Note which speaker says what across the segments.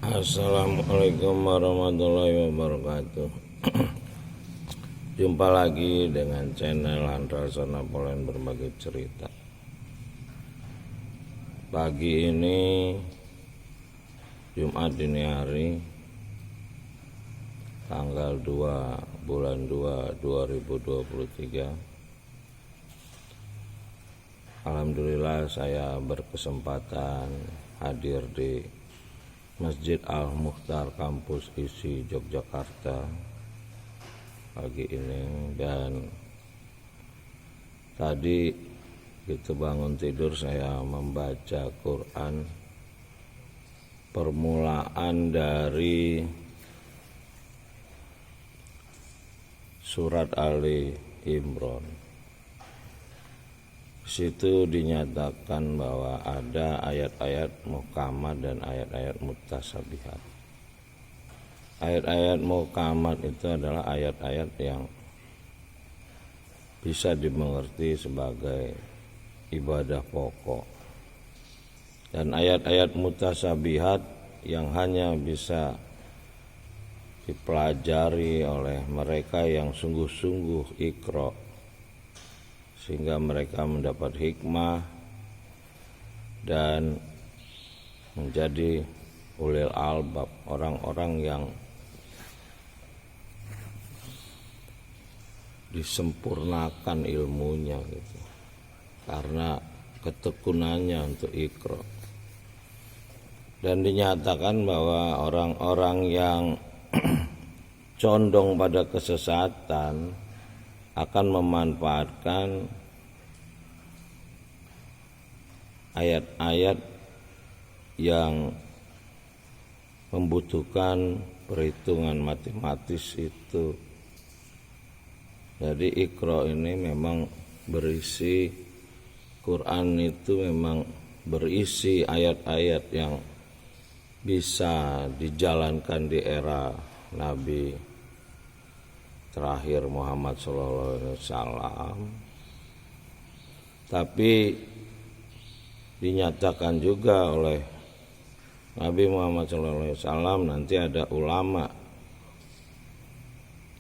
Speaker 1: Assalamualaikum warahmatullahi wabarakatuh. Jumpa lagi dengan channel Handrasana Polen Berbagi Cerita. Pagi ini Jumat dini hari, tanggal 2 bulan 2 2023. Alhamdulillah saya berkesempatan hadir di Masjid Al-Mukhtar Kampus ISI Yogyakarta pagi ini, dan tadi gitu bangun tidur saya membaca Quran, permulaan dari surat Ali Imran. Situ dinyatakan bahwa ada ayat-ayat muhkamat dan ayat-ayat mutasabihat. Ayat-ayat muhkamat itu adalah ayat-ayat yang bisa dimengerti sebagai ibadah pokok, dan ayat-ayat mutasabihat yang hanya bisa dipelajari oleh mereka yang sungguh-sungguh iqra, sehingga mereka mendapat hikmah dan menjadi ulil albab, orang-orang yang disempurnakan ilmunya gitu, karena ketekunannya untuk iqra. Dan dinyatakan bahwa orang-orang yang condong pada kesesatan akan memanfaatkan ayat-ayat yang membutuhkan perhitungan matematis itu. Jadi Iqra ini memang berisi, Quran itu memang berisi ayat-ayat yang bisa dijalankan di era Nabi terakhir Muhammad SAW. Tapi dinyatakan juga oleh Nabi Muhammad SAW nanti ada ulama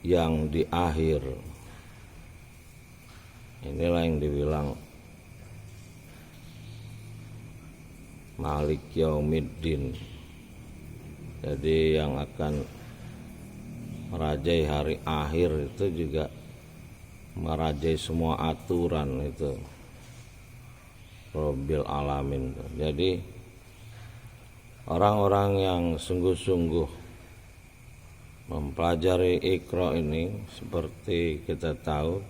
Speaker 1: yang di akhir. Inilah yang dibilang Malik Yaumiddin. Jadi yang akan merajai hari akhir itu juga merajai semua aturan itu, Rabbil Alamin. Jadi orang-orang yang sungguh-sungguh mempelajari Iqra ini, seperti kita tahu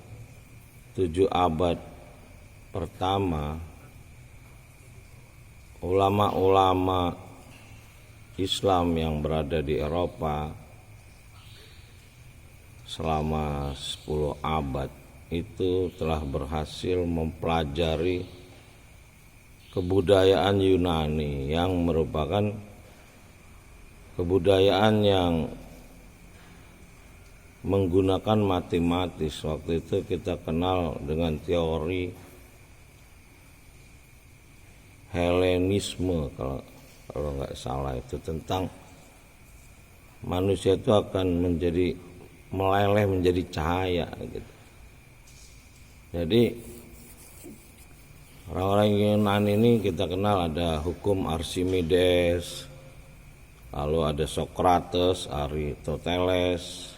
Speaker 1: 7 abad pertama ulama-ulama Islam yang berada di Eropa selama 10 abad itu telah berhasil mempelajari kebudayaan Yunani, yang merupakan kebudayaan yang menggunakan matematis. Waktu itu kita kenal dengan teori Helenisme kalau nggak salah, itu tentang manusia itu akan meleleh menjadi cahaya gitu. Jadi orang-orang Yunani ini kita kenal ada hukum Archimedes, lalu ada Socrates, Aristoteles.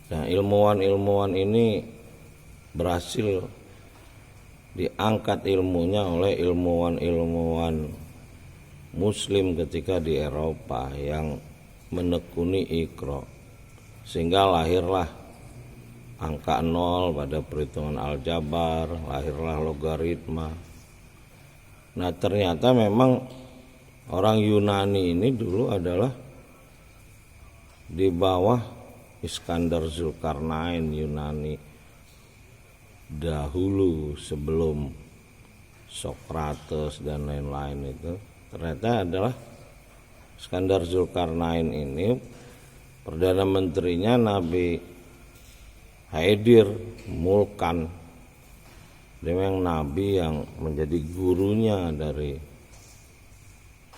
Speaker 1: Nah, ilmuwan-ilmuwan ini berhasil diangkat ilmunya oleh ilmuwan-ilmuwan Muslim ketika di Eropa yang menekuni Iqra, sehingga lahirlah angka 0 pada perhitungan aljabar, lahirlah logaritma. Nah, ternyata memang orang Yunani ini dulu adalah di bawah Iskandar Zulkarnain. Yunani dahulu sebelum Socrates dan lain-lain itu ternyata adalah Iskandar Zulkarnain ini, Perdana Menterinya Nabi Haidir Mulkan. Dia memang nabi yang menjadi gurunya dari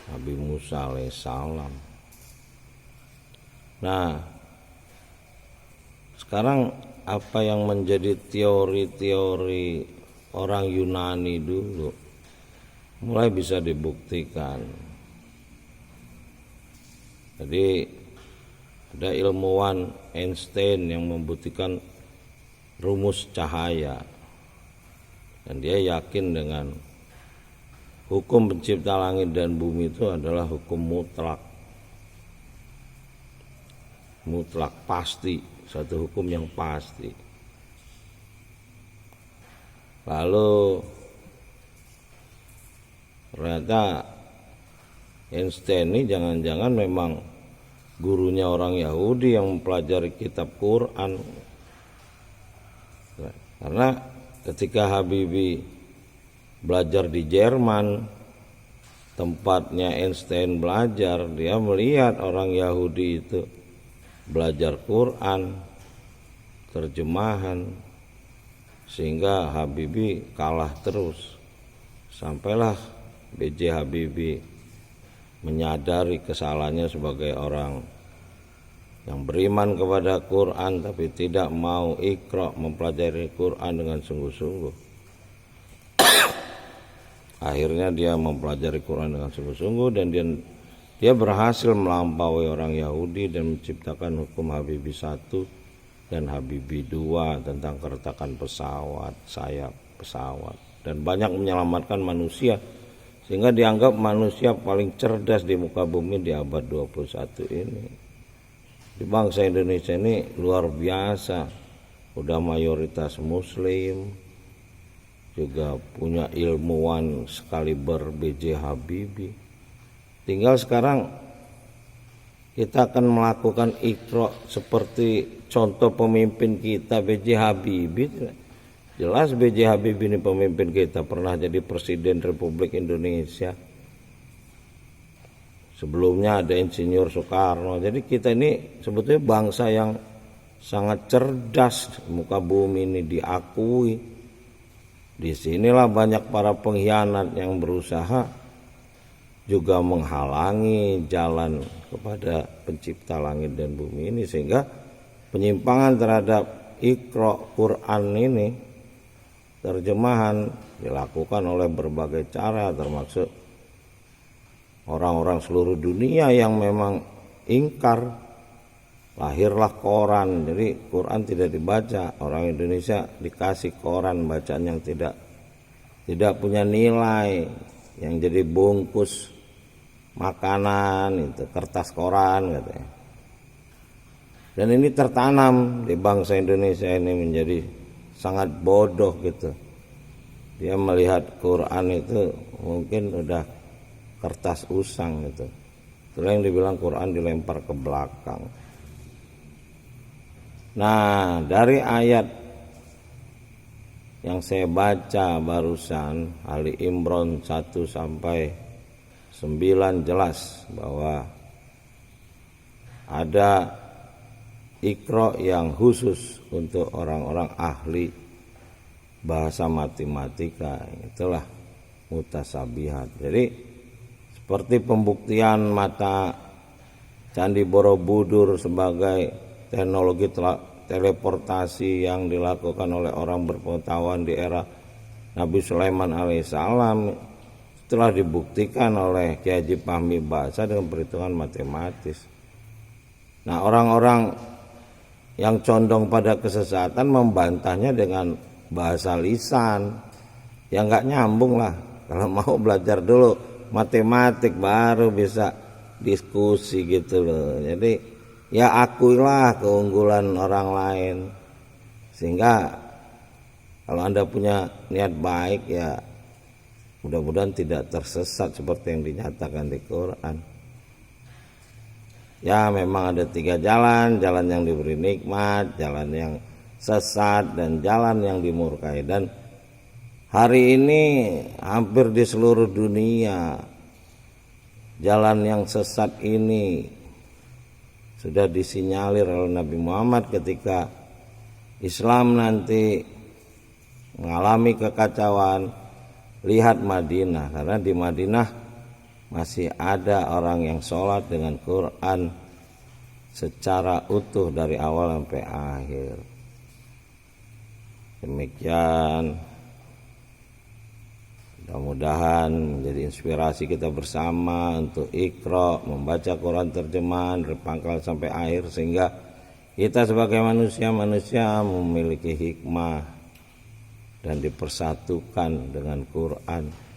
Speaker 1: Nabi Musa alaihissalam. Nah, sekarang apa yang menjadi teori-teori orang Yunani dulu mulai bisa dibuktikan. Jadi ada ilmuwan Einstein yang membuktikan rumus cahaya, dan dia yakin dengan hukum pencipta langit dan bumi itu adalah hukum mutlak pasti, satu hukum yang pasti. Lalu ternyata Einstein ini jangan-jangan memang gurunya orang Yahudi yang mempelajari kitab Quran. Karena ketika Habibie belajar di Jerman, tempatnya Einstein belajar, dia melihat orang Yahudi itu belajar Quran, terjemahan, sehingga Habibie kalah terus. Sampailah B.J. Habibie menyadari kesalahannya sebagai orang yang beriman kepada Quran tapi tidak mau iqra, mempelajari Quran dengan sungguh-sungguh. Akhirnya dia mempelajari Quran dengan sungguh-sungguh dan dia berhasil melampaui orang Yahudi dan menciptakan hukum Habibie 1 dan Habibie 2 tentang keretakan pesawat, sayap pesawat, dan banyak menyelamatkan manusia, sehingga dianggap manusia paling cerdas di muka bumi di abad 21 ini. Di bangsa Indonesia ini luar biasa, udah mayoritas muslim, juga punya ilmuwan sekaliber B.J. Habibie. Tinggal sekarang kita akan melakukan iqra seperti contoh pemimpin kita B.J. Habibie. Jelas B.J. Habibie ini pemimpin kita, pernah jadi Presiden Republik Indonesia. Sebelumnya ada Insinyur Soekarno. Jadi kita ini sebetulnya bangsa yang sangat cerdas, muka bumi ini diakui. Disinilah banyak para pengkhianat yang berusaha juga menghalangi jalan kepada pencipta langit dan bumi ini, sehingga penyimpangan terhadap iqra Quran ini, terjemahan, dilakukan oleh berbagai cara, termasuk orang-orang seluruh dunia yang memang ingkar. Lahirlah koran, jadi Quran tidak dibaca. Orang Indonesia dikasih koran bacaan yang tidak punya nilai, yang jadi bungkus makanan, itu kertas koran katanya. Dan ini tertanam di bangsa Indonesia ini menjadi sangat bodoh gitu. Dia melihat Quran itu mungkin udah kertas usang gitu. Itulah yang dibilang Quran dilempar ke belakang. Nah, dari ayat yang saya baca barusan, Ali Imran 1 sampai 9 jelas bahwa ada iqra yang khusus untuk orang-orang ahli bahasa matematika. Itulah mutasabihat. Jadi seperti pembuktian mata Candi Borobudur sebagai teknologi teleportasi yang dilakukan oleh orang berpengetahuan di era Nabi Sulaiman alaihissalam, telah dibuktikan oleh Kiai Haji Fahmi Bahasa dengan perhitungan matematis. Nah, orang-orang yang condong pada kesesatan membantahnya dengan bahasa lisan yang nggak nyambung lah. Kalau mau belajar dulu matematik baru bisa diskusi gitu loh. Jadi ya akuilah keunggulan orang lain, sehingga kalau Anda punya niat baik ya mudah-mudahan tidak tersesat seperti yang dinyatakan di Quran. Ya memang ada 3 jalan, jalan yang diberi nikmat, jalan yang sesat, dan jalan yang dimurkai. Dan hari ini hampir di seluruh dunia jalan yang sesat ini sudah disinyalir oleh Nabi Muhammad ketika Islam nanti mengalami kekacauan. Lihat Madinah, karena di Madinah masih ada orang yang sholat dengan Quran secara utuh dari awal sampai akhir. Demikian, mudah-mudahan menjadi inspirasi kita bersama untuk Iqra, membaca Quran terjemahan dari pangkal sampai akhir, sehingga kita sebagai manusia memiliki hikmah dan dipersatukan dengan Quran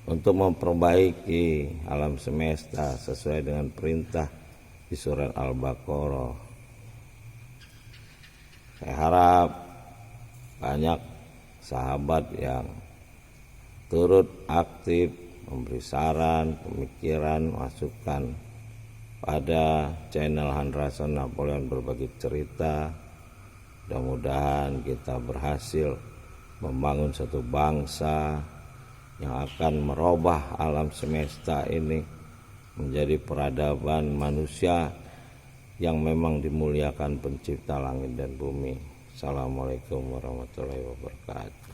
Speaker 1: untuk memperbaiki alam semesta sesuai dengan perintah di surat Al-Baqarah. Saya harap banyak sahabat yang turut aktif memberi saran, pemikiran, masukan pada channel Handrason Napoleon Berbagi Cerita. Mudah-mudahan kita berhasil membangun satu bangsa yang akan merubah alam semesta ini menjadi peradaban manusia yang memang dimuliakan pencipta langit dan bumi. Assalamualaikum warahmatullahi wabarakatuh.